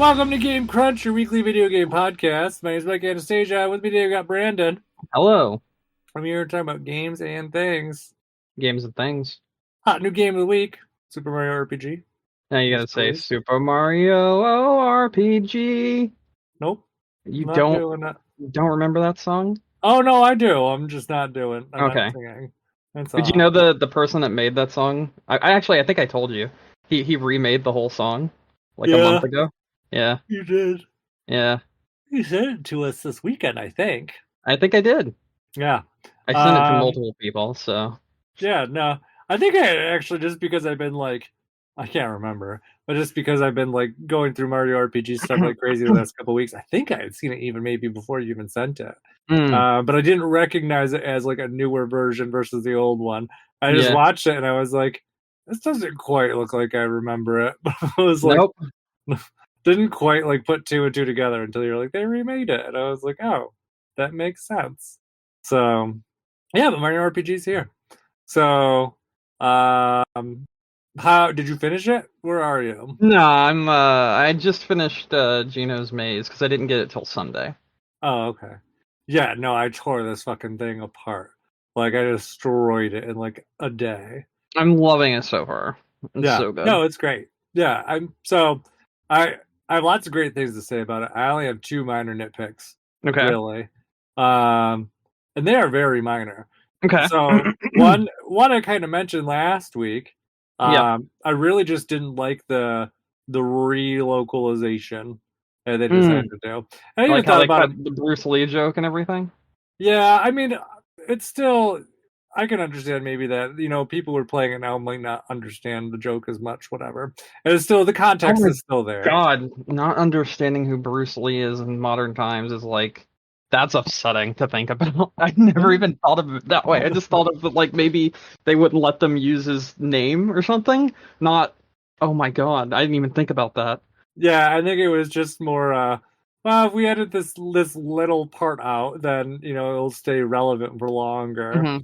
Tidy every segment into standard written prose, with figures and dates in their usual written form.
Welcome to Game Crunch, your weekly video game podcast. My name is Mike Anastasia. With me today, we got Brandon. Hello, I'm here talking about games and things. games and things. Hot new game of the week, Super Mario RPG. Now you gotta Just say released. Super Mario RPG. Nope, You not don't doing that. remember that song? Oh no, I do. I'm just not doing. I'm not Okay. singing. That's Did you all. know the person that made that song? I think I told you. He remade the whole song like a Yeah, month ago. Yeah, you did. yeah. You sent it to us this weekend, I think. I think I did. Yeah. I sent it to Um. multiple people, so Yeah. No, I think I actually just because I've been like, I can't remember, but just because I've been like going through Mario RPG stuff like crazy the last couple of weeks, I think I had seen it even maybe before you even sent it. Mm, But I didn't recognize it as like a newer version versus the old one. I just yeah. watched it and I was like, this doesn't quite look like I remember it. But I was like, Nope. didn't quite like put two and two together until you're like, they remade it. And I was like, oh, that makes sense. So yeah, but Mario RPG's here. So how did you finish it? Where are you? No, I just finished Gino's Maze because I didn't get it till Sunday. Oh, okay. Yeah, no, I tore this fucking thing apart. Like I destroyed it in like a day. I'm loving it so far. It's Yeah. so good. No, it's great. Yeah, I I have lots of great things to say about it. I only have two minor nitpicks, Okay. really. Um and they are very minor. Okay. So one I kind of mentioned last week. Yeah. I really just didn't like the relocalization that they Mm. decided to do. I even Like how thought they about cut it. the Bruce Lee joke and everything? Yeah, I mean, it's still. I can understand maybe that people who are playing it now might not understand the joke as much. Whatever, and it's still the Oh context my is still there. God, not understanding who Bruce Lee is in modern times is like that's upsetting to think about. I never even thought of it that way. I just thought of it like maybe they wouldn't let them use his name or something. Not, oh my God, I didn't even think about that. Yeah, I think it was just more. Well, if we edit this little part out, then it'll stay relevant for longer. Hmm.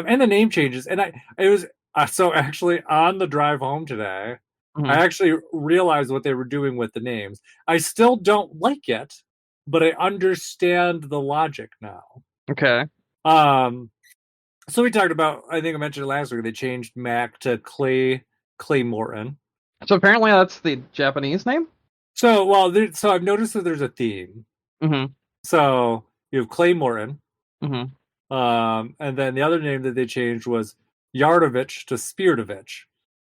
And the name changes, and it was so actually on the drive home today, I Hmm. actually realized what they were doing with the names. I still don't like it, but I understand the logic now. Okay. Um, so we talked about, I think I mentioned it last week. They changed Mac to Clay Morton. So apparently that's the Japanese name? So so I've noticed that there's a theme. Hmm. So you have Clay Morton, Hmm. and then the other name that they changed was Yardovich to Spiridovich.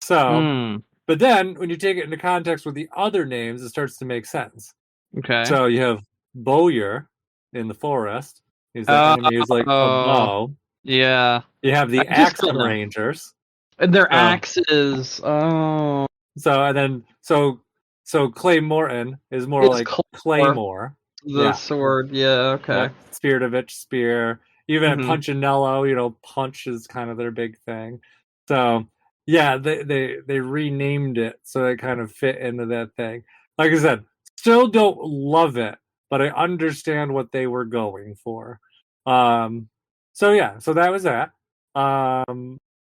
So, Mm. but then when you take it into context with the other names, it starts to make sense. Okay. So you have Bowyer in the forest. He's the Uh, enemy who's like a oh, bow. yeah. You have I the just Axon don't know. Rangers. And their So, axe is so and then so Clay Morton is more is like Claymore, Claymore. the Yeah. sword. Yeah, Yep. okay. Spiridovich, spear. Even at Hmm. Punchinello, punch is kind of their big thing. So yeah, they renamed it so it kind of fit into that thing. Like I said, still don't love it, but I understand what they were going for. Um, so yeah, so that was that.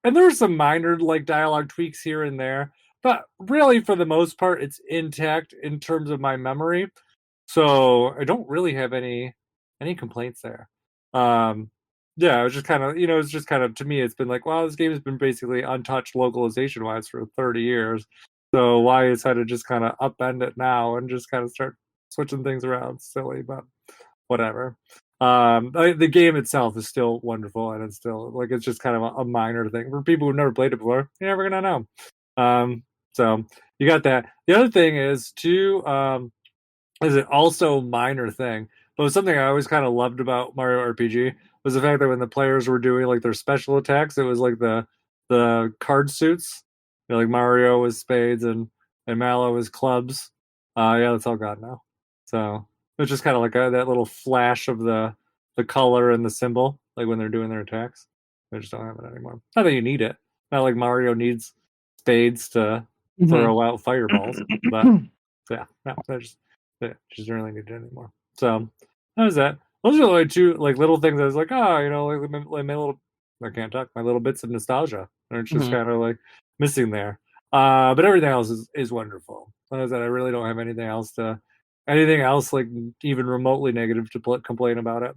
And there were some minor like dialogue tweaks here and there, but really for the most part, it's intact in terms of my memory. So I don't really have any complaints there. Um, yeah, it was just kind of it's just kind of to me it's been like, wow, this game has been basically untouched localization wise for 30 years. So why decide to just kind of upend it now and just kind of start switching things around? Silly, but whatever. The game itself is still wonderful and it's still like it's just kind of a minor thing for people who've never played it before. You're never gonna know. So you got that. The other thing is too. Is it also minor thing, but it was something I always kind of loved about Mario RPG was the fact that when the players were doing like their special attacks, it was like the card suits. Like Mario was spades and Mallow was clubs. Yeah, that's all gone now. So it's just kind of like that little flash of the color and the symbol, like when they're doing their attacks. They just don't have it anymore. Not that you need it. Not like Mario needs spades to Hmm. throw out fireballs, but yeah, no, just don't really need it anymore. So that was that. Those are like two like little things I was like, oh, like my little I can't talk, my little bits of nostalgia. And it's just Hmm. kind of like missing there. But everything else is wonderful. Like I said, I really don't have anything else like even remotely negative to complain about it.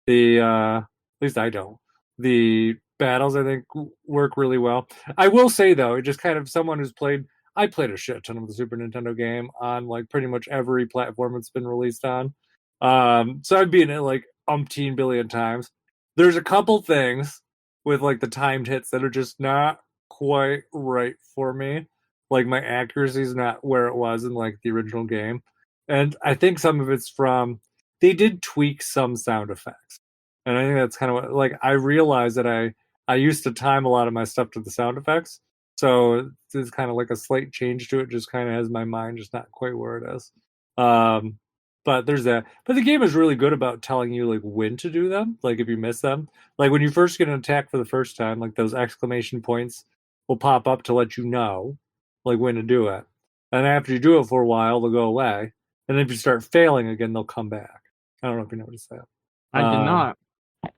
At least I don't. The battles I think work really well. I will say though, just kind of someone who's played. I played a shit ton of the Super Nintendo game on like pretty much every platform it's been released on. So I've been it like umpteen billion times. There's a couple things with like the timed hits that are just not quite right for me. Like my accuracy is not where it was in like the original game. And I think some of it's from they did tweak some sound effects. And I think that's kind of what like I realized that I used to time a lot of my stuff to the sound effects. So it's kind of like a slight change to it, just kind of has my mind just not quite where it is. Um, but there's that. But the game is really good about telling you like when to do them, like if you miss them. Like when you first get an attack for the first time, like those exclamation points will pop up to let you know like when to do it. And after you do it for a while, they'll go away. And if you start failing again, they'll come back. I don't know if you noticed that. I did not.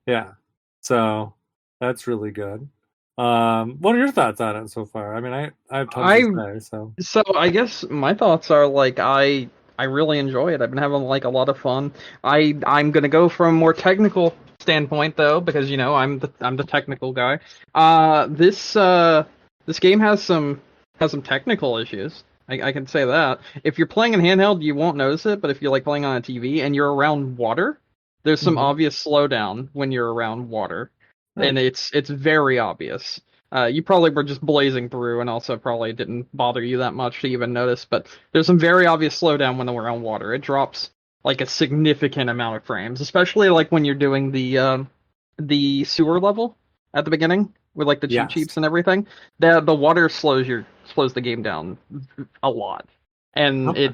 Yeah. So that's really good. What are your thoughts on it so far? I mean, I have tons I to say, so So I guess my thoughts are like I really enjoy it. I've been having like a lot of fun. I'm gonna go from a more technical standpoint though, because you know I'm the technical guy. This game has some technical issues. I can say that. If you're playing in handheld, you won't notice it, but if you're like playing on a TV and you're around water, there's some Mhm. obvious slowdown when you're around water, Oh. and it's very obvious. You probably were just blazing through and also probably didn't bother you that much to even notice, but there's some very obvious slowdown when we're on water. It drops like a significant amount of frames, especially like when you're doing the sewer level at the beginning with like the cheat Yes. sheets and everything. The water slows the game down a lot. And Okay.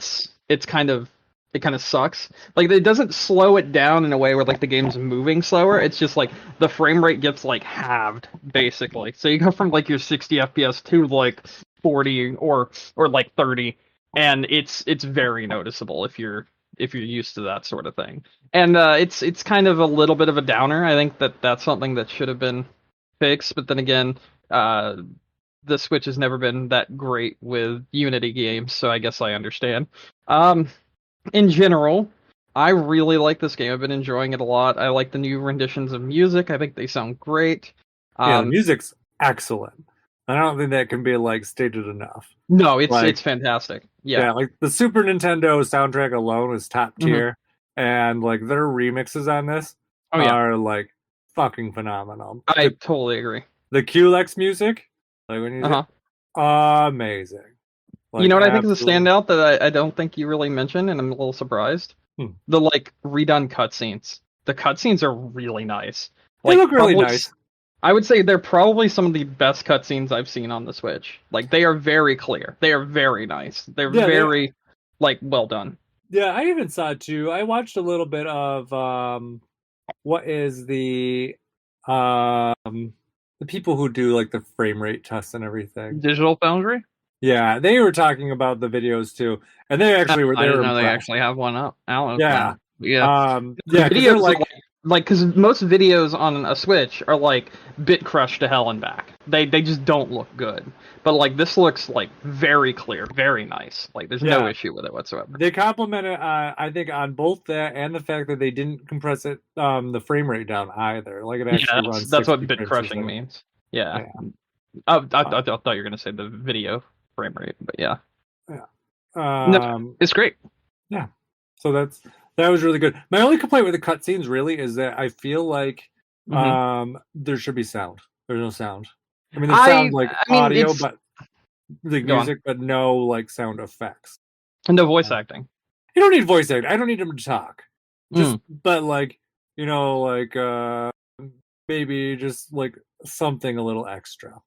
it kind of sucks. Like it doesn't slow it down in a way where like the game's moving slower. It's just like the frame rate gets like halved basically. So you go from like your 60 FPS to like 40 or like 30, and it's very noticeable if you're used to that sort of thing. And it's kind of a little bit of a downer. I think that's something that should have been fixed, but then again, uh the Switch has never been that great with Unity games, so I guess I understand. Um, in general, I really like this game. I've been enjoying it a lot. I like the new renditions of music. I think they sound great. Yeah, the Um, music's excellent. I don't think that can be like stated enough. no, it's Like, it's fantastic. Yeah. yeah, like the Super Nintendo soundtrack alone is top Hmm. tier, and like their remixes on this Oh yeah, are like fucking phenomenal. I totally agree. The QLEX music, like when you Uh-huh. amazing, You like know what I think is a absolutely. standout that I don't think you really mentioned, and I'm a little surprised? Hmm. The like redone cutscenes. The cutscenes are really nice. They Like look really probably nice. I would say they're probably some of the best cutscenes I've seen on the Switch. Like they are very clear. They are very nice. They're Yeah, they very like well done. yeah, I even saw it too. I watched a little bit of what is the people who do like the frame rate tests and everything. Digital Foundry? Yeah, they were talking about the videos too, and they actually were I they didn't were know they impressed. actually have one up out Yeah, now. Yeah. The yeah, because they're videos are like like because most videos on a Switch are like bit crushed to hell and back. They just don't look good. But like this looks like very clear, very nice. Like there's no yeah, issue with it whatsoever. they complimented I think on both that and the fact that they didn't compress it the frame rate down either. Like it Yeah, actually that's runs that's what 60 bit frames per crushing second. means. Yeah. Yeah, I uh, thought you were gonna say the video frame rate, but yeah. yeah. No, Um, it's great. yeah. So that was really good. My only complaint with the cutscenes really is that I feel like Hmm. there should be sound. There's no sound. I mean, there's I sound like I mean audio, it's but like go on. music, but no like sound effects. No voice acting. You don't need voice acting. I don't need them to talk. Just Mm. but like like maybe just like something a little extra.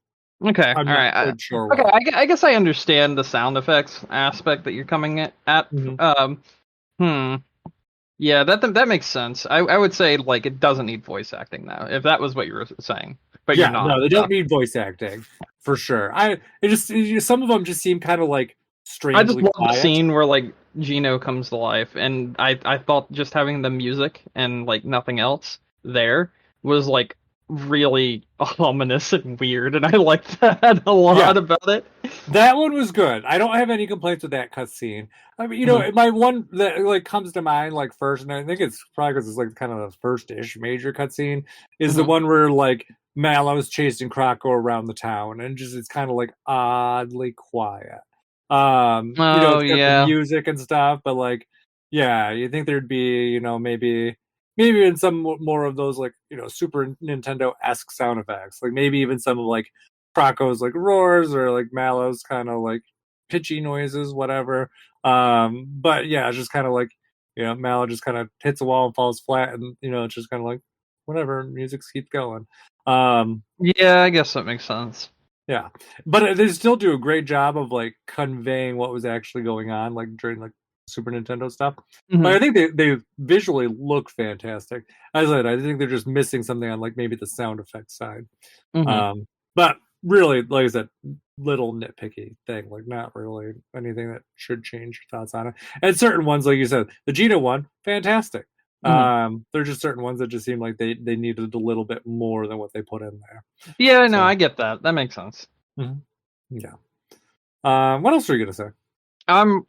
Okay, I'm all not right. quite sure Okay, what. I guess I understand the sound effects aspect that you're coming at. Mhm. Hmm. Yeah, that makes sense. I would say like it doesn't need voice acting now, if that was what you were saying, but you're Yeah, not. no, they So don't need voice acting for sure. Some of them just seem kind of like I just strangely love the quiet. scene where like Gino comes to life, and I thought just having the music and like nothing else there was like really ominous and weird, and I liked that a Yeah, lot about it. That one was good. I don't have any complaints with that cutscene. I mean, Mhm, my one that like comes to mind like first, and I think it's probably because it's like kind of the first-ish major cutscene, is the mhm. one where like Mallow's chasing Croco around the town, and just it's kind of like oddly quiet. Oh It's got the yeah. music and stuff, but like, yeah, you think there'd be, maybe in some more of those like Super Nintendo-esque sound effects, like maybe even some of like Croco's like roars or like Mallow's kind of like pitchy noises, whatever. But yeah, it's just kind of like Mallow just kind of hits a wall and falls flat, and it's just kind of like whatever, music keeps going. Um, Yeah, I guess that makes sense. yeah, but they still do a great job of like conveying what was actually going on, like during like Super Nintendo stuff. Like I Mhm, think they visually look fantastic. As I said, I think they're just missing something on like maybe the sound effects side. mhm. But really, like I said, little nitpicky thing, like not really anything that should change your thoughts on it. And certain ones, like you said, the Gina one, fantastic. Mhm. There's just certain ones that just seem like they needed a little bit more than what they put in there. Yeah, no, So, I get that. That makes sense. mhm, yeah. What else were you gonna say? Um,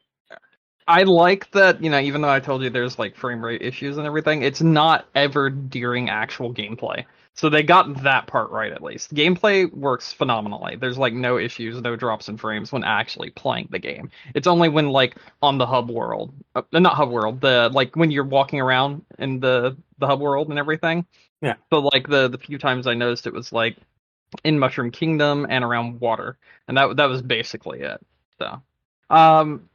I like that, even though I told you there's like frame rate issues and everything, it's not ever during actual gameplay. So they got that part right at least. Gameplay works phenomenally. There's like no issues, no drops in frames when actually playing the game. It's only when like on the hub world, not hub world, the like when you're walking around in the hub world and everything. Yeah. So like the few times I noticed it was like in Mushroom Kingdom and around water, and that was basically it. So, um,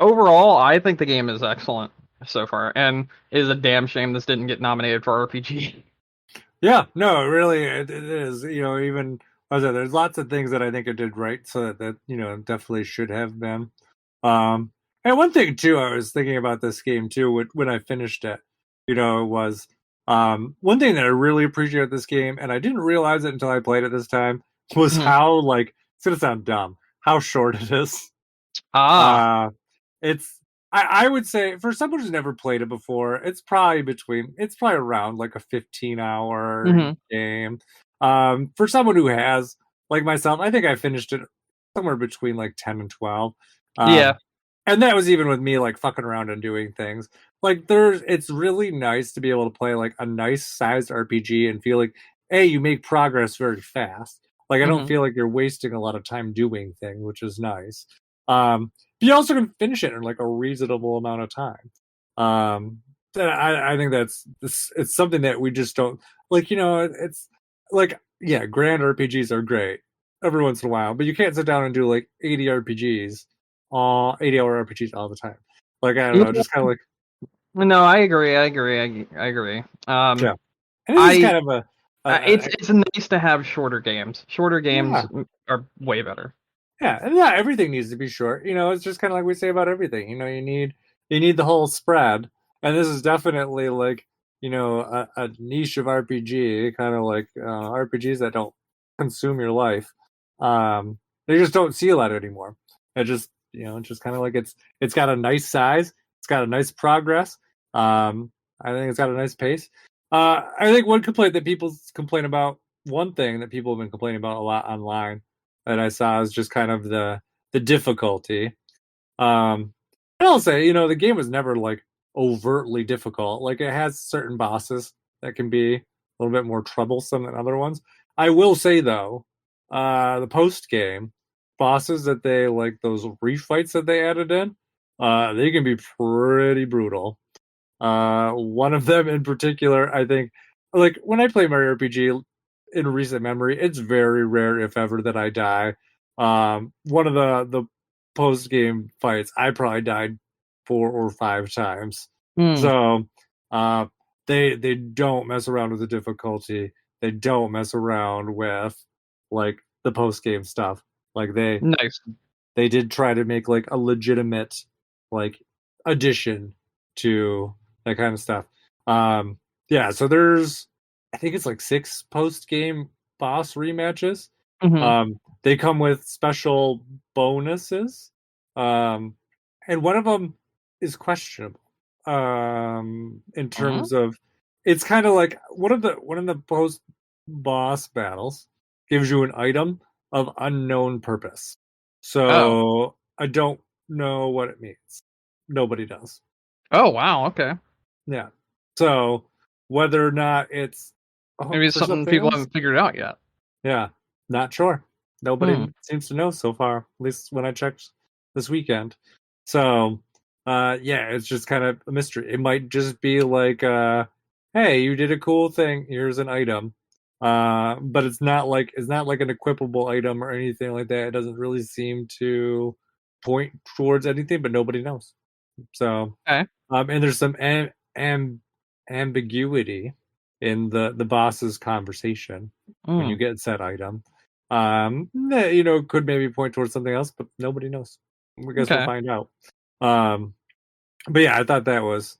overall, I think the game is excellent so far, and it is a damn shame this didn't get nominated for RPG. Yeah, no, really, it is. Even as I said, there's lots of things that I think it did right, so that definitely should have been. And one thing too, I was thinking about this game too when I finished it. Was one thing that I really appreciate this game, and I didn't realize it until I played it this time, was Mhm. how like it's gonna sound dumb, how short it is. Ah. Uh, it's I would say for someone who's never played it before, it's probably around like a 15-hour Hmm. game. For someone who has, like myself, I think I finished it somewhere between like 10 and 12. Yeah. Um, and that was even with me like fucking around and doing things. Like it's really nice to be able to play like a nice sized RPG and feel like, hey, you make progress very fast. Like I don't Hmm. feel like you're wasting a lot of time doing things, which is nice. But you also can finish it in like a reasonable amount of time. Um, I think it's something that we just don't like. It's like, yeah, grand RPGs are great every once in a while, but you can't sit down and do like 80-hour RPGs all the time. Like I don't know, Yeah. just kind of like, No, I agree. I agree. I agree. yeah. And this is I kind of it's nice to have shorter games. Shorter games yeah. are way better. Yeah, and yeah, everything needs to be short. It's just kind of like we say about everything. You need the whole spread, and this is definitely like a niche of RPG, kind of like RPGs that don't consume your life. They just don't see a lot anymore. It's just kind of like it's got a nice size, it's got a nice progress. I think it's got a nice pace. I think one thing that people have been complaining about a lot online that I saw is just kind of the difficulty. And I'll say, the game was never like overtly difficult. Like it has certain bosses that can be a little bit more troublesome than other ones. I will say though, the post game bosses that they like those refights that they added in, they can be pretty brutal. One of them in particular, I think, like when I play Mario RPG in recent memory, it's very rare, if ever, that I die. One of the post game fights, I probably died 4 or 5 times. Hmm. So, uh, they don't mess around with the difficulty. They don't mess around with like the post game stuff. Like Nice. they did try to make like a legitimate like addition to that kind of stuff. Yeah, so there's I think it's like 6 post game boss rematches. Hmm. They come with special bonuses. Um, and one of them is questionable. In Hmm. terms of it's kind of like one of the post boss battles gives you an item of unknown purpose. Oh. So I don't know what it means. Nobody does. Oh, wow. Okay. Yeah. So whether or not it's Maybe it's for something something people else, haven't figured out yet. yeah, not sure. Hmm. Nobody seems to know so far, at least when I checked this weekend. So, yeah, it's just kind of a mystery. It might just be like, hey, you did a cool thing. Here's an item. But it's not like an equipable item or anything like that. It doesn't really seem to point towards anything, but nobody knows. So, Okay. and there's some ambiguity in the boss's conversation when you Mm. get said item. That could maybe point towards something else, but nobody knows. I guess we'll Okay. find out. Um, but yeah, I thought that was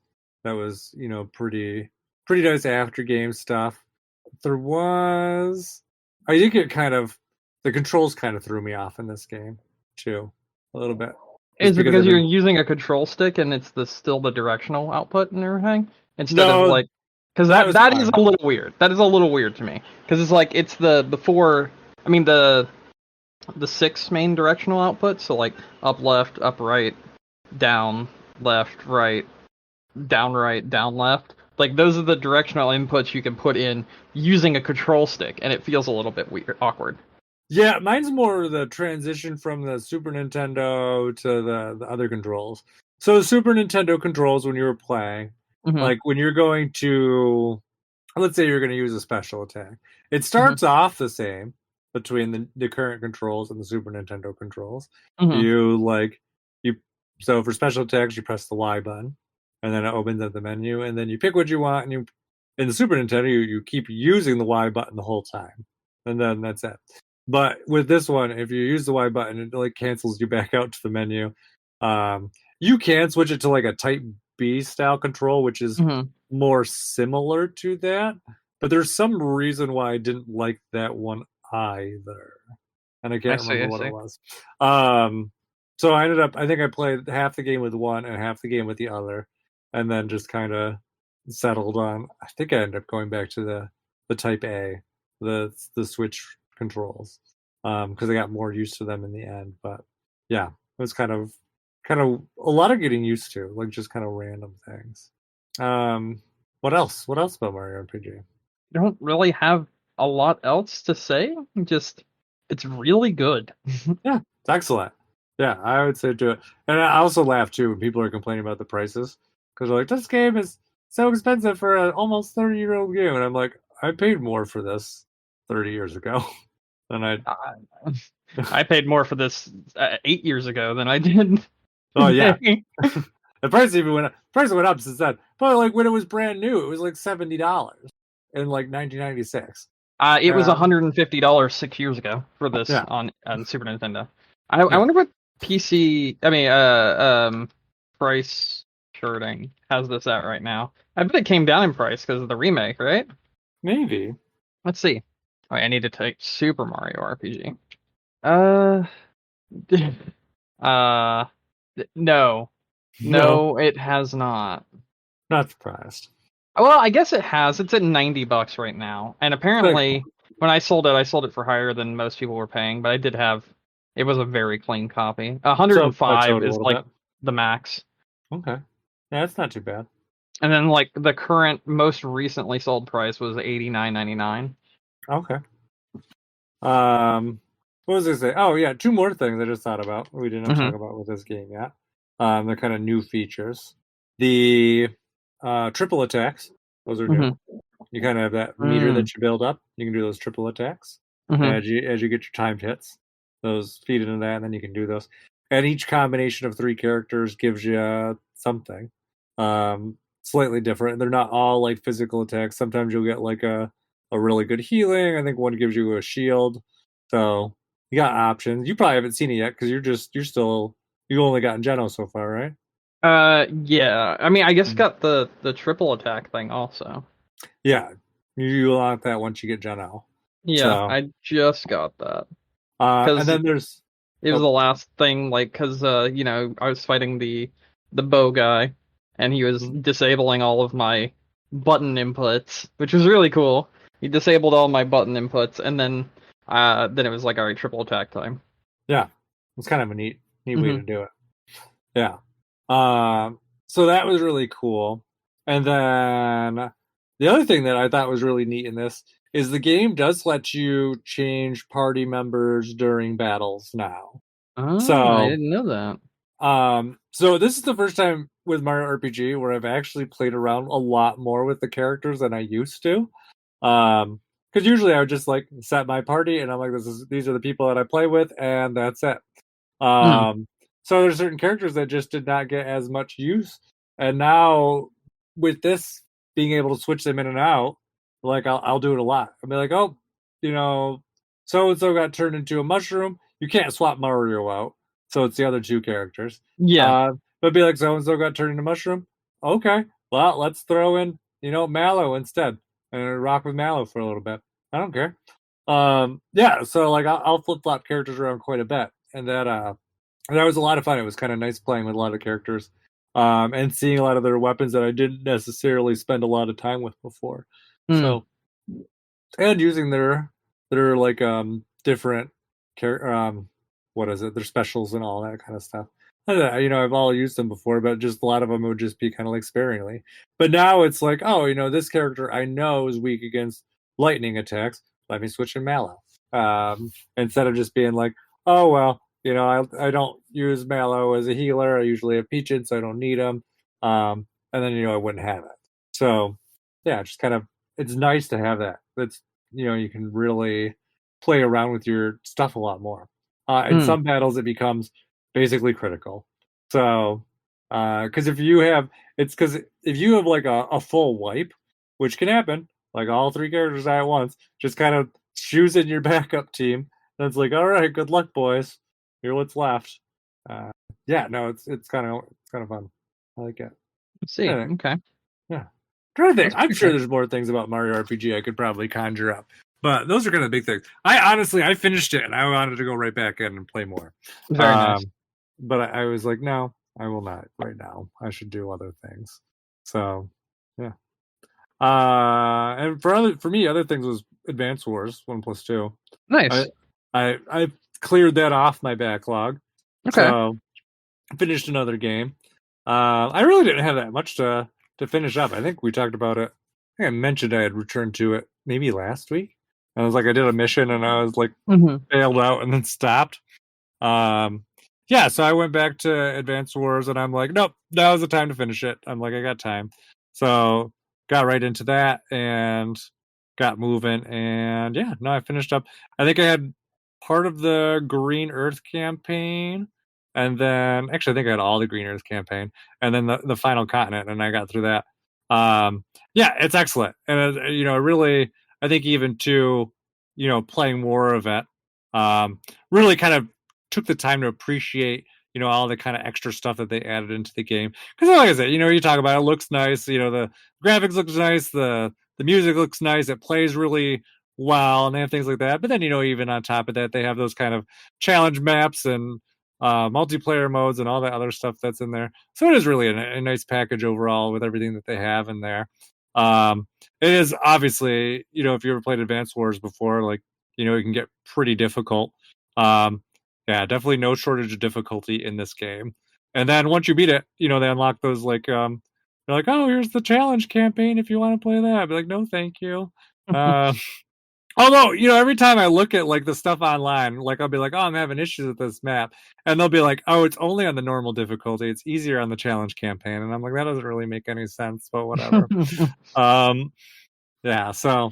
pretty nice after game stuff. There was I think it kind of the controls kind of threw me off in this game too a little bit just Is it because because I've you're been using a control stick and it's still the directional output and everything instead of no like, because that that was that is fine. a little weird. That is a little weird to me because it's like it's the four. I mean the six main directional outputs. So like up, left, up, right, down, left, right, down, left. Like those are the directional inputs you can put in using a control stick, and it feels a little bit weird, awkward. Yeah, mine's more the transition from the Super Nintendo to the other controls. So the Super Nintendo controls when you were playing, Hmm. like when you're going to, let's say you're going to use a special attack, it Hmm. starts off the same between the current controls and the Super Nintendo controls. Hmm. You like you so for special attacks you press the Y button, and then it opens up the menu, and then you pick what you want, and you in the Super Nintendo you keep using the Y button the whole time, and then that's it. But with this one, if you use the Y button, it like cancels you back out to the menu. You can switch it to like a Type B style control, which is Hmm. more similar to that. But there's some reason why I didn't like that one either, and I I can't see. remember I what it see. was. So I think I played half the game with one and half the game with the other, and then just kind of settled on. I think I ended up going back to the Type A, the Switch controls, because I got more used to them in the end. But yeah, it was kind of a lot of getting used to, like just kind of random things. Um, what else? What else about Mario RPG? Don't really have a lot else to say. Just it's really good. Yeah, it's excellent. Yeah, I would say do it. And I also laugh too when people are complaining about the prices because they're like, "This game is so expensive for an almost 30-year-old game," and I'm like, "I paid more for this 30 years ago than I." I, I paid more for this 8 years ago than I did Oh yeah, today. the price even went up. Price went up since then. But like when it was brand new, it was like $70 in like 1996. It was Um, $150 6 years ago for this yeah, on Super Nintendo. I yeah, wonder what PC. I mean, price shorting has this at right now. I bet it came down in price because of the remake, right? maybe. Let's see. Oh, I need to type Super Mario RPG. Uh, uh, no, No, no, it has not. not surprised. Well, I guess it has. It's at $90 right now, and Like, apparently, when I sold it for higher than most people were paying. But I did have, it was a very clean copy. so 105 plateaued a is little like bit. the max, Okay, yeah, that's not too bad. and then like the current most recently sold price was 89.99. Okay. What was I say? Oh yeah, two more things I just thought about. We didn't talk Mm-hmm. about with this game yet. They're kind of new features. The triple attacks, those are new. Mm-hmm. You kind of have that meter Mm. that you build up. You can do those triple attacks Mm-hmm. as you get your timed hits. Those feed into that, and then you can do those. And each combination of three characters gives you something slightly different. They're not all like physical attacks. Sometimes you'll get like a really good healing. I think one gives you a shield. So you got options. You probably haven't seen it yet because you only gotten Geno so far, right? Yeah. I mean, I guess Mm. got the triple attack thing also. Yeah, you unlock that once you get Geno. Yeah, So I just got that and because then there's it was oh the last thing, like, because I was fighting the bow guy, and he was mm, disabling all of my button inputs, which was really cool. He disabled all my button inputs, and then it was like, all right, triple attack time. yeah. It's kind of a neat way Hmm. to do it. Yeah. So that was really cool. And then the other thing that I thought was really neat in this is the game does let you change party members during battles now. Oh, I So didn't know that. so this is the first time with Mario RPG where I've actually played around a lot more with the characters than I used to. Because usually I would just like set my party and I'm like, these are the people that I play with, and that's it. Hmm. Um, so there's certain characters that just did not get as much use, and now with this being able to switch them in and out, like I'll do it a lot. I'll be like, oh, you know, so and so got turned into a mushroom. You can't swap Mario out, so it's the other two characters. Yeah. But be like, so and so got turned into mushroom. Okay, well let's throw in Mallow instead and rock with Mallow for a little bit. I don't care. Yeah, so like I'll flip flop characters around quite a bit, and that was a lot of fun. It was kind of nice playing with a lot of characters, and seeing a lot of their weapons that I didn't necessarily spend a lot of time with before. Hmm. So, and using their like different what is it, their specials and all that kind of stuff. I've all used them before, but just a lot of them would just be kind of like sparingly. But now it's like, oh, this character I know is weak against lightning attacks. Let me switch in Mallow. Instead of just being like, oh well, I don't use Mallow as a healer. I usually have Peachin, so I don't need him. And then I wouldn't have it. So yeah, just kind of, it's nice to have that. That's you can really play around with your stuff a lot more. In Hmm. some battles, it becomes basically critical. So, because if you have, it's because if you have like a full wipe, which can happen, like all three characters at once, just kind of choosing your backup team. And it's like, all right, good luck, boys. Here's what's left. Uh, yeah, no, it's kind of fun. I like it. Let's see. Anyway, Okay. yeah. Trying to think. That's I'm pretty sure cool. there's more things about Mario RPG I could probably conjure up, but those are kind of big things. I finished it and I wanted to go right back in and play more. Very nice. Um, but I was like, no, I will not right now. I should do other things. So, yeah. And for me, other things was Advance Wars 1+2. I Nice. I cleared that off my backlog, Okay. so finished another game. I really didn't have that much to finish up. I think we talked about it. I think I mentioned I had returned to it maybe last week. I was like, I did a mission and I was like Hmm. bailed out and then stopped. Um, yeah, so I went back to Advanced Wars and I'm like, nope, that was the time to finish it. I'm like, I got time. So got right into that and got moving. And yeah, no, I finished up. I think I had part of the Green Earth campaign. And then actually, I think I had all the Green Earth campaign and then the final continent. And I got through that. Yeah, it's excellent. And, really, I think even to, playing more of it, really kind of took the time to appreciate all the kind of extra stuff that they added into the game, because like I said, you talk about it, looks nice, the graphics looks nice, the music looks nice, it plays really well, and they have things like that. But then even on top of that, they have those kind of challenge maps and multiplayer modes and all that other stuff that's in there. So it is really a nice package overall with everything that they have in there. It is obviously, if you ever played Advanced Wars before, like it can get pretty difficult. um yeah, definitely no shortage of difficulty in this game. And then once you beat it, they unlock those like they're like, oh, here's the challenge campaign if you want to play that. I'd be like, no, thank you. Uh, Although, every time I look at like the stuff online, like I'll be like, oh, I'm having issues with this map. And they'll be like, oh, it's only on the normal difficulty. It's easier on the challenge campaign. And I'm like, that doesn't really make any sense, but whatever. Um, yeah, so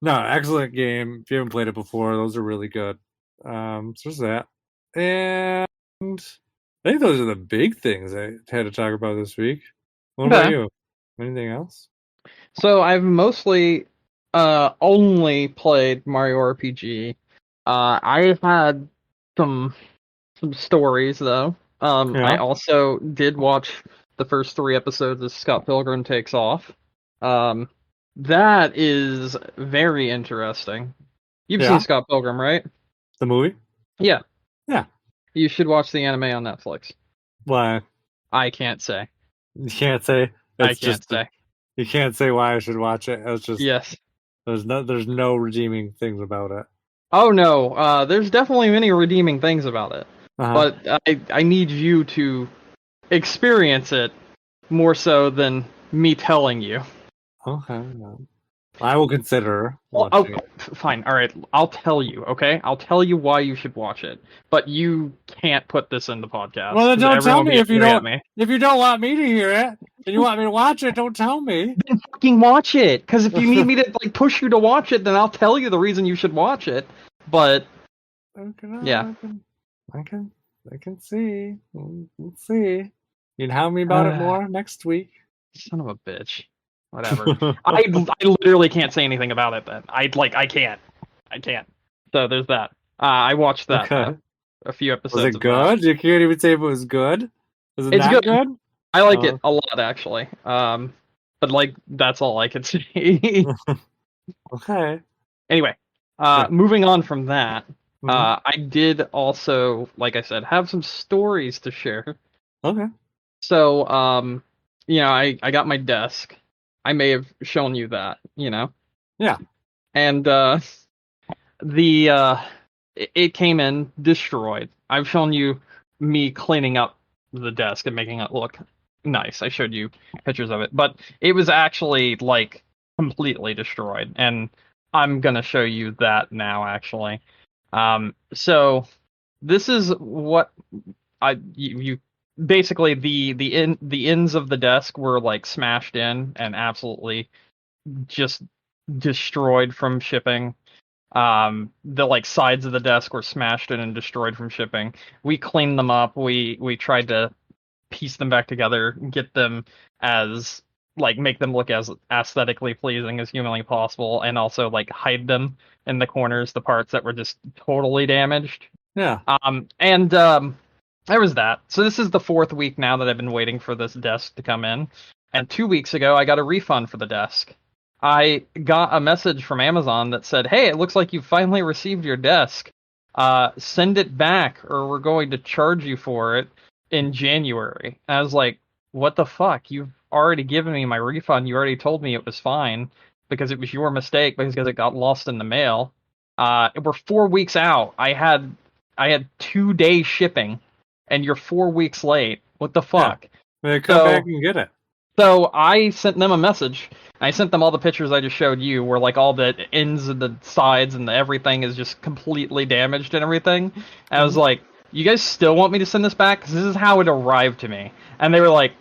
no, excellent game. If you haven't played it before, those are really good. So there's that. And I think those are the big things I had to talk about this week. What about Okay. you? Anything else? So I've mostly only played Mario RPG. I had some stories though. I Yeah. also did watch the first three episodes of Scott Pilgrim Takes Off. Um, that is very interesting. You've seen Yeah. Scott Pilgrim, right? The movie? Yeah. Yeah. You should watch the anime on Netflix. Why? I can't say. You can't say. I It's can't just say. you can't say why I should watch it. It's just Yes. there's no redeeming things about it. Oh no. There's definitely many redeeming things about it. Uh-huh. but I need you to experience it more so than me telling you. Okay. Yeah. I will consider Oh, watching it. fine. All right. I'll tell you. Okay. I'll tell you why you should watch it. But you can't put this in the podcast Well, then because don't everyone tell will me be angry at me. if you don't want me to hear it and you want me to watch it. Don't tell me. Then fucking watch it. Because if you need me to like push you to watch it, then I'll tell you the reason you should watch it. But Okay, yeah. no, I can, I can see. We'll see. You can tell me about it more next week. Son of a bitch. Whatever. I literally can't say anything about it. Then I can't. I can't. So there's that. I watched that though. Okay. A few Was episodes it of that. good? You can't even say if it was good. Was it It's that good. good? I like it Oh, a lot actually. But like that's all I can say. okay. Anyway, Yeah. moving on from that, Hmm. I did also, like I said, have some stories to share. Okay. So, I got my desk. I may have shown you that, Yeah. and the it came in destroyed. I've shown you me cleaning up the desk and making it look nice. I showed you pictures of it, but it was actually like completely destroyed, and I'm gonna show you that now actually. So this is what you basically the ends of the desk were like smashed in and absolutely just destroyed from shipping. The like sides of the desk were smashed in and destroyed from shipping. We cleaned them up. We tried to piece them back together, get them as like make them look as aesthetically pleasing as humanly possible, and also like hide them in the corners, the parts that were just totally damaged. Yeah. And there was that. So this is the fourth week now that I've been waiting for this desk to come in. And 2 weeks ago, I got a refund for the desk. I got a message from Amazon that said, "Hey, it looks like you finally received your desk. Send it back, or we're going to charge you for it in January." And I was like, "What the fuck? You've already given me my refund. You already told me it was fine because it was your mistake because it got lost in the mail." We're 4 weeks out. I had 2 day shipping, and you're 4 weeks late. What the Yeah. fuck? Then come back So, and get it. so I sent them a message. I sent them all the pictures I just showed you, where like all the ends and the sides and everything is just completely damaged and everything. And I was Hmm. like, "You guys still want me to send this back? Because this is how it arrived to me." And they were like,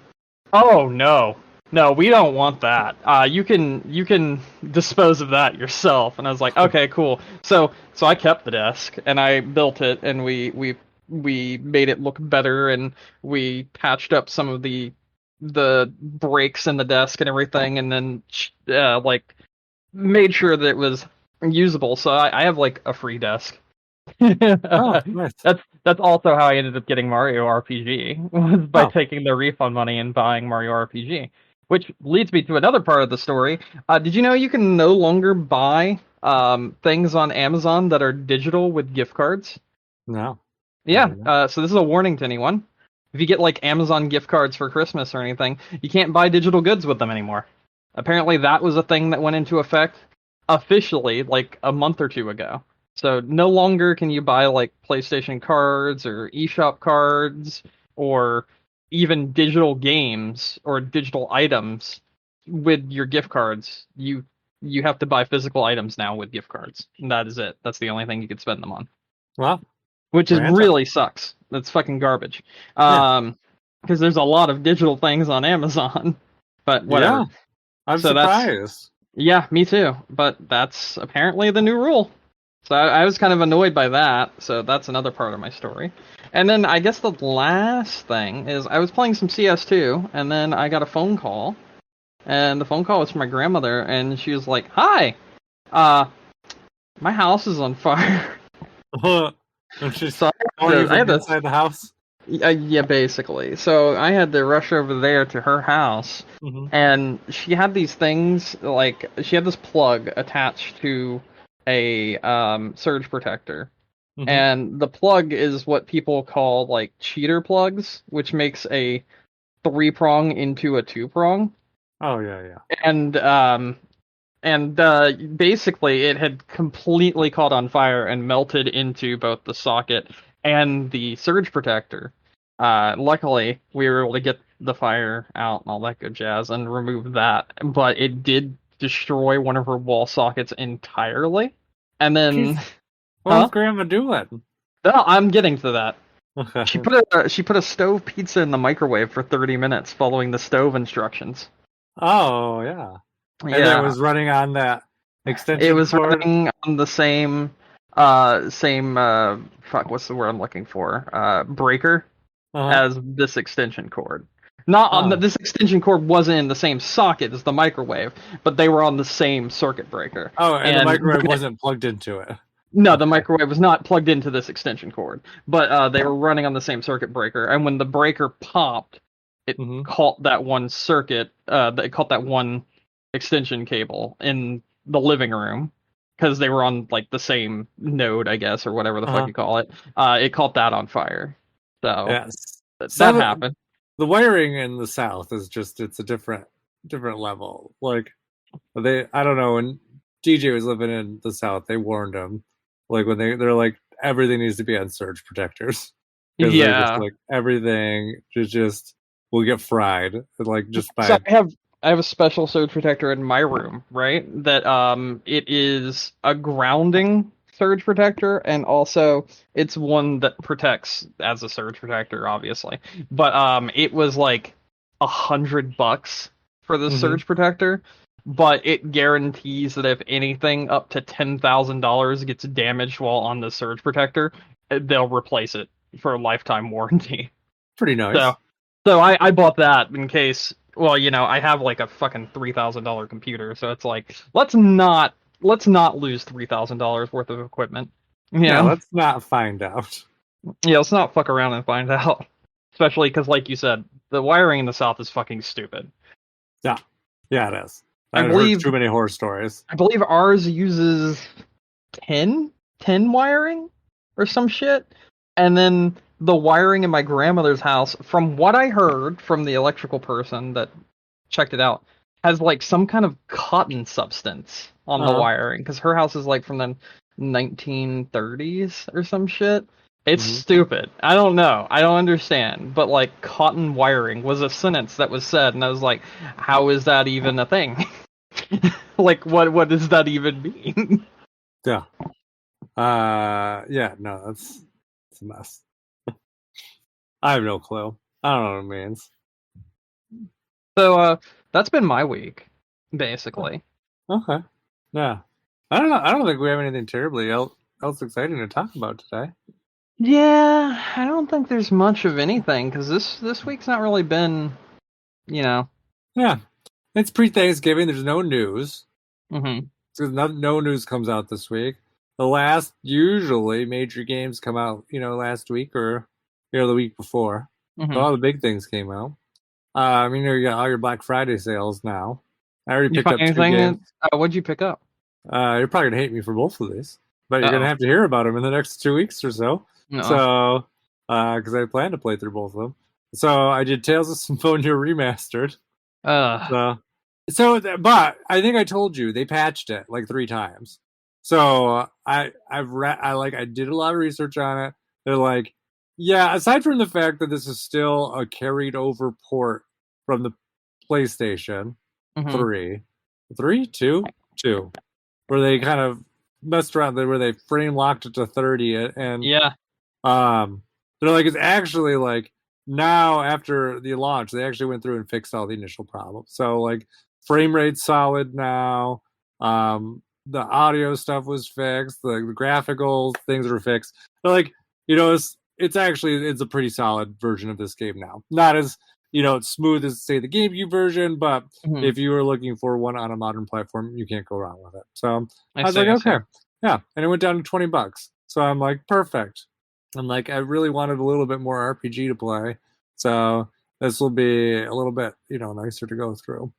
"Oh no, no, we don't want that. You can dispose of that yourself." And I was like, "Okay, cool." So I kept the desk and I built it and we made it look better and we patched up some of the breaks in the desk and everything, and then like made sure that it was usable. So I have like a free desk. Oh, nice. That's also how I ended up getting Mario RPG was by Oh, taking the refund money and buying Mario RPG. Which leads me to another part of the story. Did you know you can no longer buy things on Amazon that are digital with gift cards? no. I Yeah. didn't know. So this is a warning to anyone. If you get like Amazon gift cards for Christmas or anything, you can't buy digital goods with them anymore. Apparently, that was a thing that went into effect officially like a month or two ago. So no longer can you buy like PlayStation cards or eShop cards or even digital games or digital items with your gift cards. You have to buy physical items now with gift cards. And that is it. That's the only thing you can spend them on, Well, which is branch out. really sucks. That's fucking garbage. Yeah. Because there's a lot of digital things on Amazon, but Yeah. whatever. I'm So that's surprised. yeah, me too. But that's apparently the new rule. So I was kind of annoyed by that. So that's another part of my story. And then I guess the last thing is I was playing some CS2, and then I got a phone call, and the phone call was from my grandmother, and she was like, "Hi, uh, my house is on fire." And she's So calling you I from had to inside the house. yeah, basically. So I had to rush over there to her house, Hmm. and she had these things like she had this plug attached to a surge protector, Hmm. and the plug is what people call like cheater plugs, which makes a three prong into a two prong, Oh, yeah, yeah. and basically it had completely caught on fire and melted into both the socket and the surge protector. Luckily, we were able to get the fire out and all that good jazz and remove that, but it did destroy one of her wall sockets entirely. And then, Jeez, what was huh? Grandma doing? No, I'm getting to that. She Okay. put a stove pizza in the microwave for 30 minutes following the stove instructions. Oh yeah, and then it Yeah, was running on that it extension was cord. running on the same fuck, what's the word I'm looking for? Breaker Uh huh. as this extension cord. Not on Oh. this extension cord wasn't in the same socket as the microwave, but they were on the same circuit breaker. Oh, and the And microwave wasn't plugged into it. no, the Okay. microwave was not plugged into this extension cord, but they were running on the same circuit breaker. And when the breaker popped, it Mm-hmm. caught that one circuit. It caught that one extension cable in the living room because they were on like the same node, I guess, or whatever the fuck Uh-huh. you call it. It caught that on fire. So Yes. So that happened. the wiring in the South is just it's a different level. Like I don't know, when DJ was living in the South, they warned him. Like when they're like everything needs to be on surge protectors. Because they're just Yeah. like everything just will get fried. Like just So by I have a special surge protector in my room, right? That it is a grounding surge protector, and also it's one that protects as a surge protector, obviously. But it was like $100 for the mm-hmm. surge protector, but it guarantees that if anything up to $10,000 gets damaged while on the surge protector, they'll replace it for a lifetime warranty. Pretty So nice. so I bought that in case. Well, I have like a fucking $3,000 computer, so it's like let's not lose $3,000 worth of equipment. You Yeah, know, let's not find out. yeah, let's not fuck around and find out. Especially because, like you said, the wiring in the South is fucking stupid. Yeah. Yeah, it is. I I've heard believe too many horror stories. I believe ours uses 10 wiring or some shit, and then the wiring in my grandmother's house, from what I heard from the electrical person that checked it out, has like some kind of cotton substance on the Uh-huh. wiring because her house is like from the 1930s or some shit. It's Mm-hmm. stupid. I don't know. I don't understand. But like cotton wiring was a sentence that was said, and I was like, how is that even a thing? Like what does that even mean? Yeah. Yeah, no, it's a mess. I have no clue. I don't know what it means. So that's been my week, basically. Okay. Yeah. I don't know. I don't think we have anything terribly else exciting to talk about today. Yeah, I don't think there's much of anything because this week's not really been, you know. Yeah. It's pre-Thanksgiving. There's no news. Mm-hmm. So no news comes out this week. The last usually major games come out, last week or the week before. So Mm-hmm. all the big things came out. You got all your Black Friday sales now. I already You picked find up two anything? games. What'd you pick up? You're probably gonna hate me for both of these, but you're gonna Uh-oh. have to hear about them in the next 2 weeks or so. No. So, because I plan to play through both of them. So I did Tales of Symphonia Remastered. Uh. But I think I told you they patched it like 3 times. So I did a lot of research on it. They're like, yeah, aside from the fact that this is still a carried over port from the PlayStation Mm-hmm. 3, 3, 2, 2, where they kind of messed around where they frame locked it to 30 and Yeah. they're like it's actually like now after the launch they actually went through and fixed all the initial problems. So like frame rate's solid now. The audio stuff was fixed. The graphical things were fixed. But like it's a pretty solid version of this game now. Not as it's smooth as say the GameCube version, but Mm-hmm. if you were looking for one on a modern platform, you can't go wrong with it. So I I was see. like, I see. okay, yeah, and it went down to $20. So I'm like, perfect. I'm like, I really wanted a little bit more RPG to play, so this will be a little bit nicer to go through.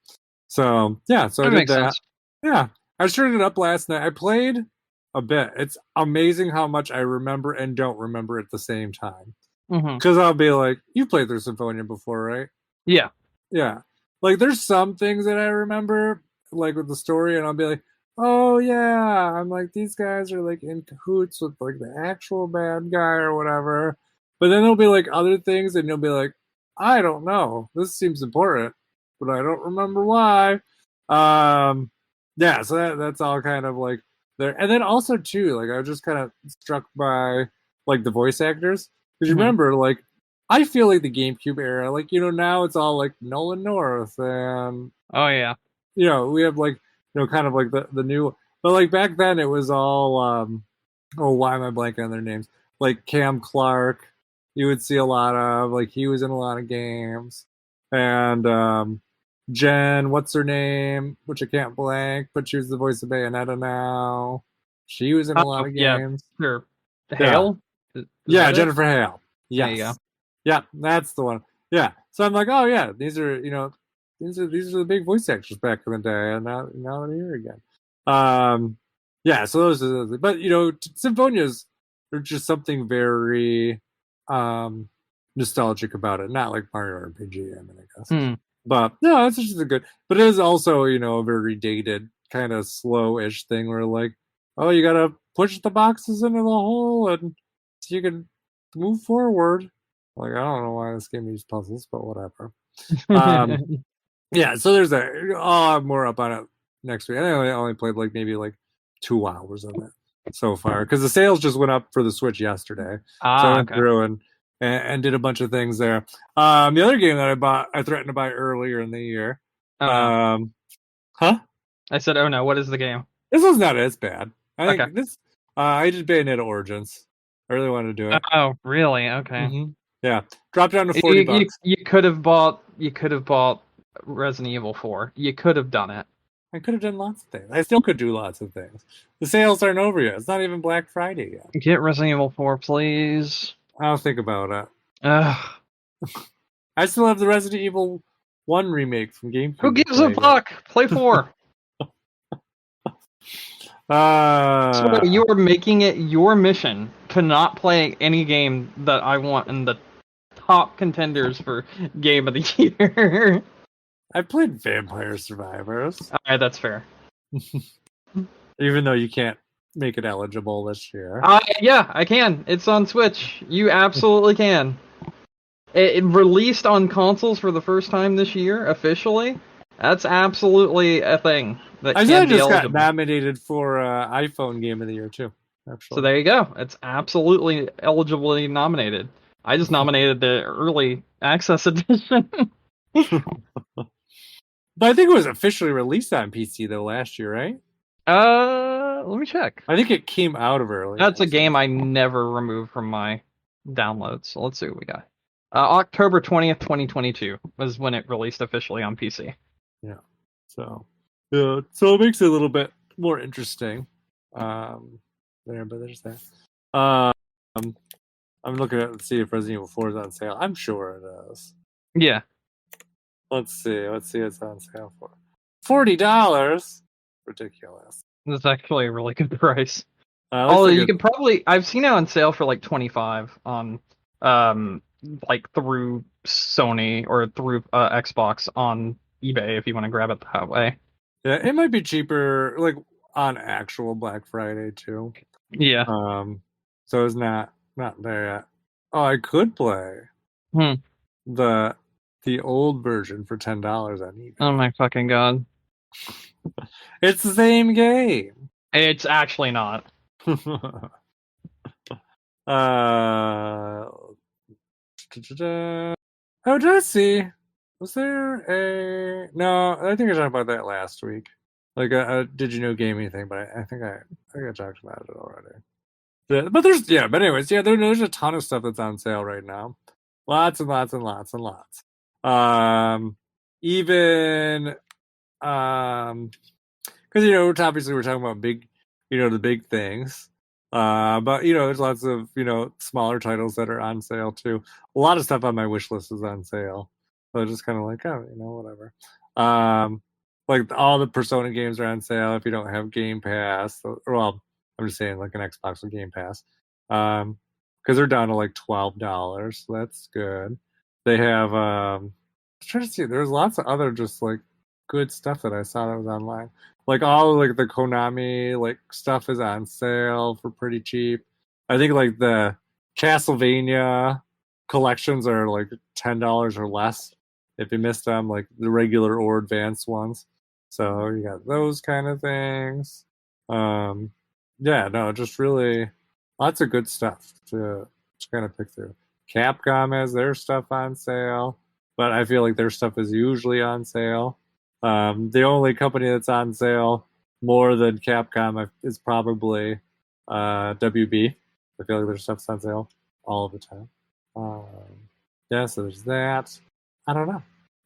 So yeah, so I That did makes that. sense. Yeah, I started it up last night. I played a bit. It's amazing how much I remember and don't remember at the same time. Mm-hmm. Because I'll be like, you played through Symphonia before, right? Yeah. Yeah. Like there's some things that I remember, like with the story, and I'll be like, oh yeah, I'm like, these guys are like in cahoots with like the actual bad guy or whatever. But then there'll be like other things, and you'll be like, I don't know. This seems important, but I don't remember why. Um, yeah, so that's all kind of like there. And then also too, like I was just kind of struck by like the voice actors because you Hmm. remember like I feel like the GameCube era, like now it's all like Nolan North and Oh yeah. we have like kind of like the new, but like back then it was all oh, why am I blanking on their names? Like Cam Clark, you would see a lot of, like, he was in a lot of games. And Jen, what's her name, which I can't blank, but she was the voice of Bayonetta now. She was in a lot Oh of yeah. games. Sure. Yeah, Hale. Is yeah, that it? Jennifer Hale. There you go. Yes. Yeah, that's the one. Yeah. So I'm like, oh yeah, these are these are the big voice actors back in the day, and now they're here again. Um, yeah. So those are but symphonias are just something very nostalgic about it. Not like Mario RPG, I mean, I guess. Hmm. But no, it's just a good. But it is also a very dated, kind of slow-ish thing where like, oh, you gotta push the boxes into the hole and so you can move forward. Like, I don't know why this game needs puzzles, but whatever. Um, yeah, so there's that. I'll have more up on it next week. I only played like maybe like 2 hours of it so far because the sales just went up for the Switch yesterday. So I Ah, went okay. through and did a bunch of things there. The other game that I threatened to buy earlier in the year. Oh no. Um, huh? I said, oh no. What is the game? This was not as bad. I Okay. think this. I did Bayonetta Origins. I really wanted to do it. Oh, really? Okay. Yeah, dropped down to You 40 you bucks. you could have bought Resident Evil 4. You could have done it. I could have done lots of things. I still could do lots of things. The sales aren't over yet. It's not even Black Friday yet. Get Resident Evil 4, please. I'll think about it. Ugh. I still have the Resident Evil 1 remake from Who GameCube to gives a play yet. fuck? Play 4. So Uh, you are making it your mission to not play any game that I want in the top contenders for game of the year. I played Vampire Survivors, Alright, that's fair. even though you can't make it eligible this year. Yeah, I can. It's on Switch. You absolutely can. It released on consoles for the first time this year, officially. That's absolutely a thing that I said I can be just got eligible. nominated for iPhone Game of the Year too. So Actually, there you go. It's absolutely eligibly nominated. I just nominated the early access edition. but I think it was officially released on PC though last year, right? Let me check. I think it came out of early That's a access. game I never removed from my downloads. So let's see what we got. October 20th, 2022 was when it released officially on PC. Yeah. So, yeah, so it makes it a little bit more interesting. There, but there's that. I'm looking at see if Resident Evil 4 is on sale. I'm sure it is. Yeah, Let's see. Let's see. It's on sale for $40. Ridiculous. that's actually a really good price. Looks Although like you could probably, I've seen it on sale for like 25 on, like through Sony or through Xbox on eBay if you want to grab it that way. yeah, it might be cheaper, like on actual Black Friday too. Yeah. So it's not there yet. Oh, I could play Hmm. the the old version for $10 on eBay. Oh my fucking god. It's the same game. It's actually not. uh, oh, did I see? Was there a? No, I think I talked about that last week. Like did you know gaming thing? But I think I talked about it already. But there's But anyways, there's a ton of stuff that's on sale right now. Lots and lots and lots and lots. Even because obviously we're talking about big, the big things. But there's lots of smaller titles that are on sale too. A lot of stuff on my wish list is on sale, so it's just kind of like, oh, whatever. Like all the Persona games are on sale if you don't have Game Pass. Well, I'm just saying like an Xbox with Game Pass, because they're down to like $12, so that's good. They have I'm trying to see. There's lots of other just like good stuff that I saw that was online. Like all like the Konami like stuff is on sale for pretty cheap. I think like the Castlevania collections are like $10 or less if you missed them, like the regular or advanced ones. So you got those kind of things. Um, yeah, no, just really lots of good stuff to kind of pick through. Capcom has their stuff on sale, but I feel like their stuff is usually on sale. The only company that's on sale more than Capcom is probably WB. I feel like their stuff's on sale all the time. Um, yeah, so there's that. I don't know.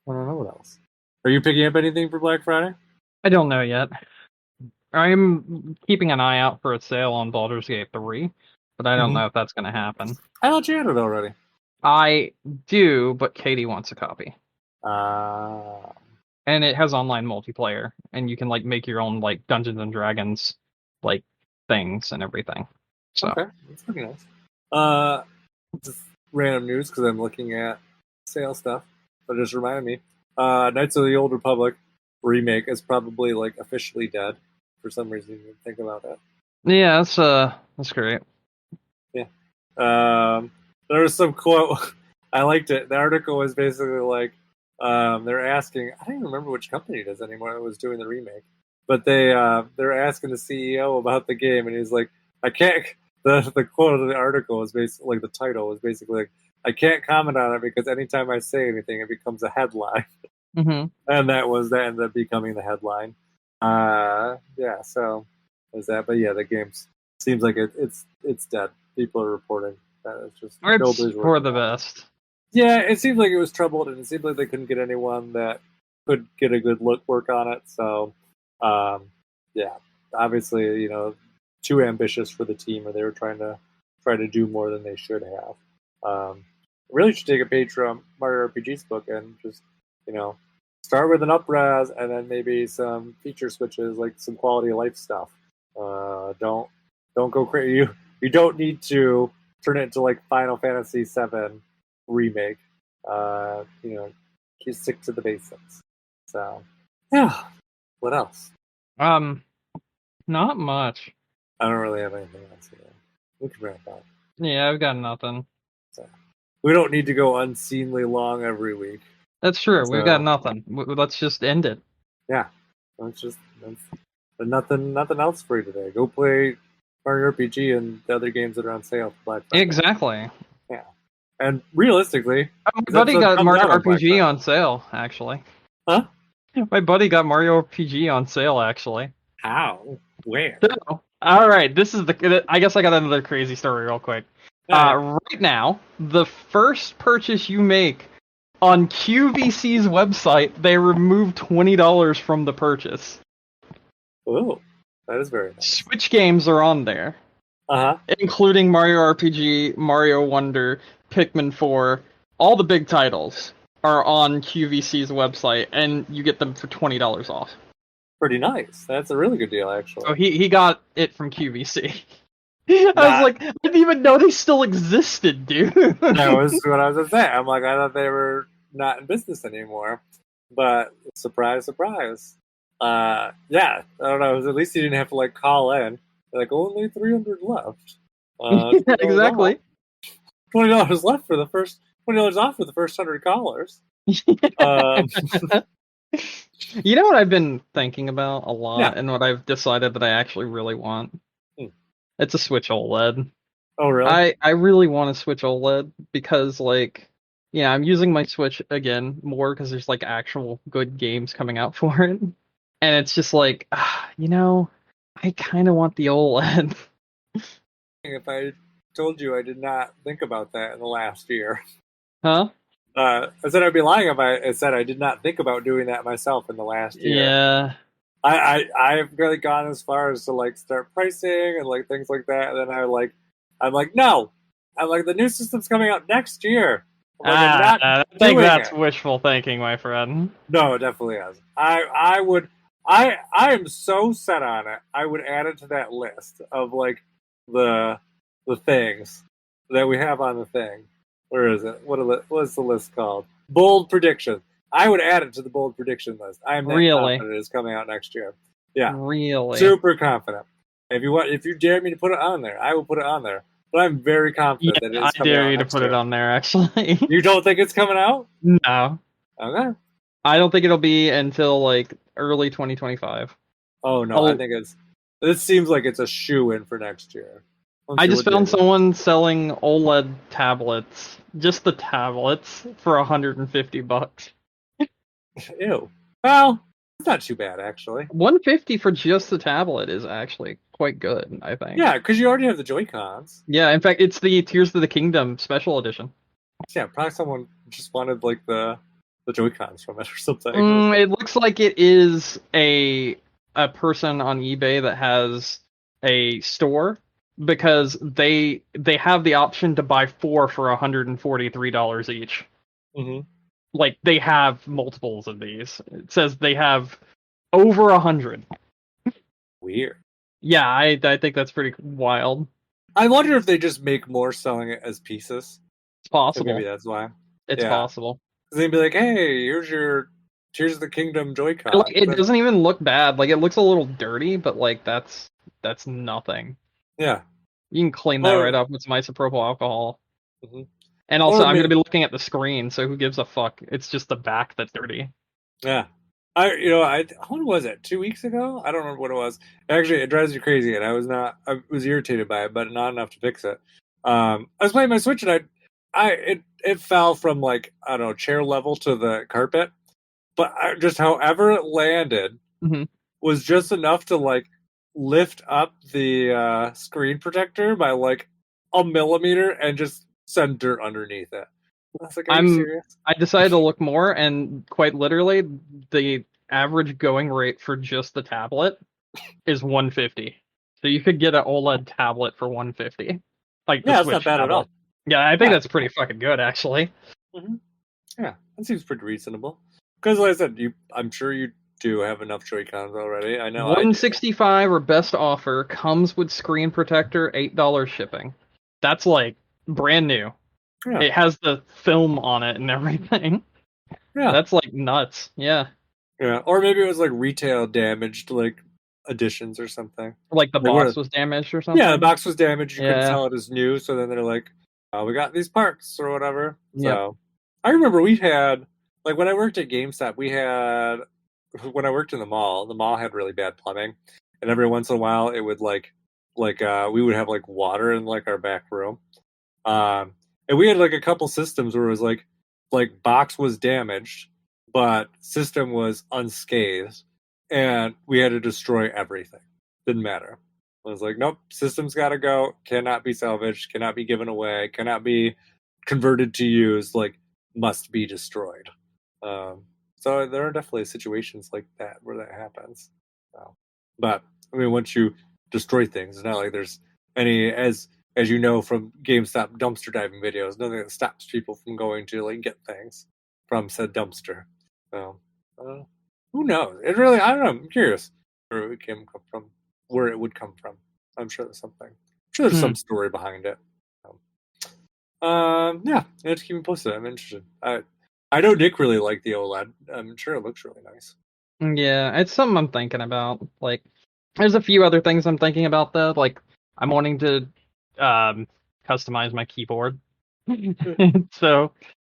I don't know what else. Are you picking up anything for Black Friday? I don't know yet. I'm keeping an eye out for a sale on Baldur's Gate 3, but I don't know if that's going to happen. I thought you had it already. I do, but Katie wants a copy. Uh, And it has online multiplayer, and you can like make your own like Dungeons and Dragons like things and everything. So okay, that's pretty nice. Uh, just random news because I'm looking at sale stuff. But it just reminded me, Knights of the Old Republic remake is probably like officially dead. For some reason, you didn't think about that. yeah, that's great. Yeah. There was some quote. I liked it. The article was basically like, they're asking. I don't even remember which company it is anymore that was doing the remake, but they're asking the CEO about the game, and he's like, I can't. The quote of the article was basically like the title was basically like, I can't comment on it because anytime I say anything, it becomes a headline, Mm-hmm. and that ended up becoming the headline. Yeah, so there's that. But yeah, the game seems like it's dead. People are reporting that it's just It's nobody's for working the on it. best. Yeah, it seemed like it was troubled, and it seemed like they couldn't get anyone that could get a good work on it. So, yeah, obviously, too ambitious for the team, or they were trying to do more than they should have. Really should take a page from Mario RPG's book and just, start with an upres and then maybe some feature switches, like some quality of life stuff. Don't go crazy. You don't need to turn it into like Final Fantasy VII remake. You stick to the basics. So, yeah. What else? Not much. I don't really have anything else here. We can wrap up. Yeah, I've got nothing. So, we don't need to go unseemly long every week. That's true. So, We've got nothing. Let's just end it. Yeah. That's nothing else for you today. Go play Mario RPG and the other games that are on sale for Black Friday. Exactly. Yeah. And realistically, my buddy got Mario RPG on sale, actually. Huh? My buddy got Mario RPG on sale, actually. How? Where? So, all right, this is I guess I got another crazy story real quick. Right now, the first purchase you make on QVC's website, they remove $20 from the purchase. Oh, that is very nice. Switch games are on there. Including Mario RPG, Mario Wonder, Pikmin 4, all the big titles are on QVC's website, and you get them for $20 off. Pretty nice. That's a really good deal, actually. Oh, he got it from QVC. I was like, I didn't even know they still existed, dude. That was what I was gonna say. I'm like, I thought they were not in business anymore. But surprise, surprise. Yeah, I don't know. At least you didn't have to like call in. Like only 300 left. Yeah, exactly. $20 left for the first $20 off for the first 100 callers. You know what I've been thinking about a lot, and what I've decided that I actually really want? It's a Switch OLED. Oh, really? I really want to Switch OLED because, like, yeah, I'm using my Switch again more because there's like actual good games coming out for it, and it's just like, I kind of want the OLED. If I told you I did not think about that in the last year. Huh? I said I'd be lying if I said I did not think about doing that myself in the last year. Yeah. I've really gone as far as to like start pricing and like things like that, and then I'm like, no, I'm like, the new system's coming out next year. I think that's wishful thinking, my friend. No, it definitely is. I am so set on it. I would add it to that list of like the things that we have on the thing. Where is it? What is the list called? Bold predictions. I would add it to the bold prediction list. I am that Really? confident it's coming out next year. Yeah, Really? super confident. If you dare me to put it on there, I will put it on there. But I'm very confident that it I is coming dare out you to next put year. it on there, actually. You don't think it's coming out? No. Okay. I don't think it'll be until, like, early 2025. Oh no, I think it's. This seems like it's a shoe-in for next year. I just found someone selling OLED tablets, just the tablets, for $150. Ew. Well, it's not too bad actually. $150 for just the tablet is actually quite good, I think. Yeah, because you already have the Joy-Cons. Yeah, in fact, it's the Tears of the Kingdom special edition. Yeah, probably someone just wanted like the Joy-Cons from it or something. It looks like it is a person on eBay that has a store, because they have the option to buy 4 for $143 each. Mm-hmm. Like, they have multiples of these. It says they have over 100. Weird. Yeah, I think that's pretty wild. I wonder if they just make more selling it as pieces. It's possible. So maybe that's why. It's possible. Because they'd be like, "Hey, here's your Tears of the Kingdom Joy-Con." Like, it doesn't even look bad. Like, it looks a little dirty, but like that's nothing. Yeah. You can clean that right up with some isopropyl alcohol. Mm-hmm. And also, I'm going to be looking at the screen, so who gives a fuck? It's just the back that's dirty. Yeah. When was it? 2 weeks ago? I don't remember what it was. Actually, it drives you crazy, and I was irritated by it, but not enough to fix it. I was playing my Switch, and it fell from, like, I don't know, chair level to the carpet, but just however it landed was just enough to, like, lift up the screen protector by like a millimeter and just send dirt underneath it. I was like, are you serious? I decided to look more, and quite literally, the average going rate for just the tablet is $150. So you could get an OLED tablet for $150. Like, the yeah, Switch that's not bad tablet. at all. Yeah, I think that's pretty fucking good, actually. Mm-hmm. Yeah, that seems pretty reasonable. Because, like I said, I'm sure you do have enough Joy-Cons already. I know. $165 or best offer, comes with screen protector, $8 shipping. That's like brand new. Yeah. It has the film on it and everything. Yeah, that's like nuts. Yeah. Yeah, or maybe it was like retail damaged, like editions or something. Like the box was damaged or something. Yeah, the box was damaged. You couldn't sell it as new, so then they're like, "Oh, we got these parts or whatever." So I remember we had, like, when I worked at GameStop, when I worked in the mall had really bad plumbing, and every once in a while it would like we would have like water in like our back room, and we had like a couple systems where it was like box was damaged, but system was unscathed, and we had to destroy everything. Didn't matter. I was like, nope, system's got to go. Cannot be salvaged. Cannot be given away. Cannot be converted to use. Like, must be destroyed. So there are definitely situations like that where that happens. So, but I mean, once you destroy things, it's not like there's any, as you know from GameStop dumpster diving videos, nothing that stops people from going to like get things from said dumpster. So who knows? It really, I don't know. I'm curious where it came from, where it would come from. I'm sure there's something. I'm sure there's some story behind it. Yeah, just keep me posted. I'm interested. I know Nick really liked the OLED. I'm sure it looks really nice. Yeah, it's something I'm thinking about. Like, there's a few other things I'm thinking about though. Like, I'm wanting to customize my keyboard. So,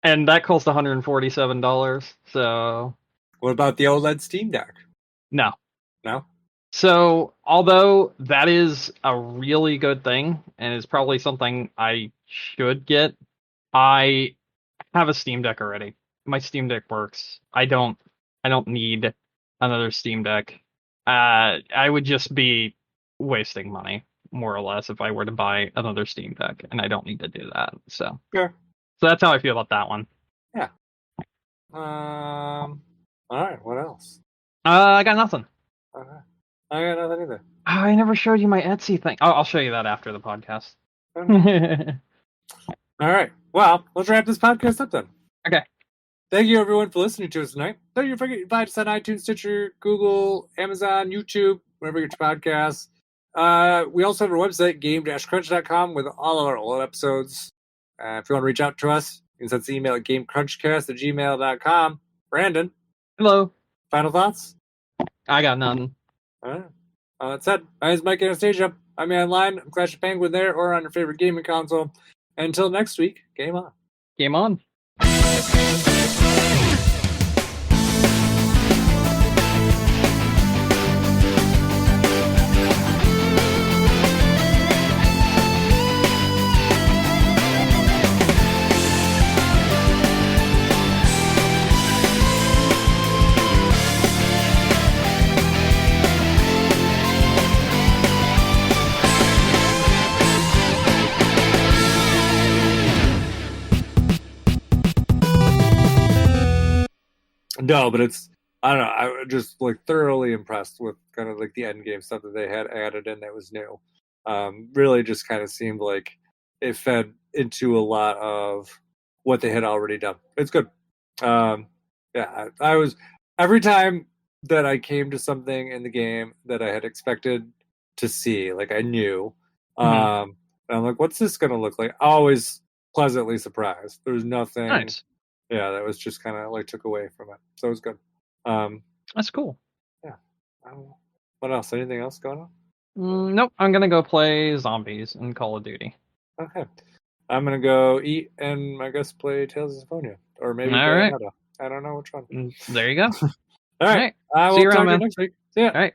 and that costs $147. So, what about the OLED Steam Deck? No. No? So, although that is a really good thing and is probably something I should get, I have a Steam Deck already. My Steam Deck works. I don't need another Steam Deck. I would just be wasting money, more or less, if I were to buy another Steam Deck, and I don't need to do that. So, sure. So that's how I feel about that one. Yeah. All right. What else? I got nothing. Okay. I got nothing either. I never showed you my Etsy thing. I'll show you that after the podcast. All right. Well, let's wrap this podcast up then. Okay. Thank you, everyone, for listening to us tonight. Don't forget to find us on iTunes, Stitcher, Google, Amazon, YouTube, wherever you get your podcasts. We also have our website, game-crunch.com, with all of our old episodes. If you want to reach out to us, you can send us an email at gamecrunchcast@gmail.com. Brandon, Hello. final thoughts? I got nothing. All right. That said, my name is Mike Anastasia. I'm here online. I'm Clash of Penguin there or on your favorite gaming console. And until next week, game on. Game on. No, but it's I don't know. I was just like thoroughly impressed with kind of like the end game stuff that they had added in that was new. Really, just kind of seemed like it fed into a lot of what they had already done. It's good. Yeah, I was every time that I came to something in the game that I had expected to see, like I knew. Mhm. And I'm like, what's this gonna look like? Always pleasantly surprised. There's nothing Nice. yeah, that was just kind of like took away from it. So it was good. Um, That's cool. yeah. What else? Anything else going on? Nope. I'm gonna go play zombies in Call of Duty. Okay. I'm gonna go eat and I guess play Tales of Symphonia or All maybe right. Bayonetta. I don't know which one. There you go. All All right. right. I See will you talk around, to you man. next week. See ya. All right.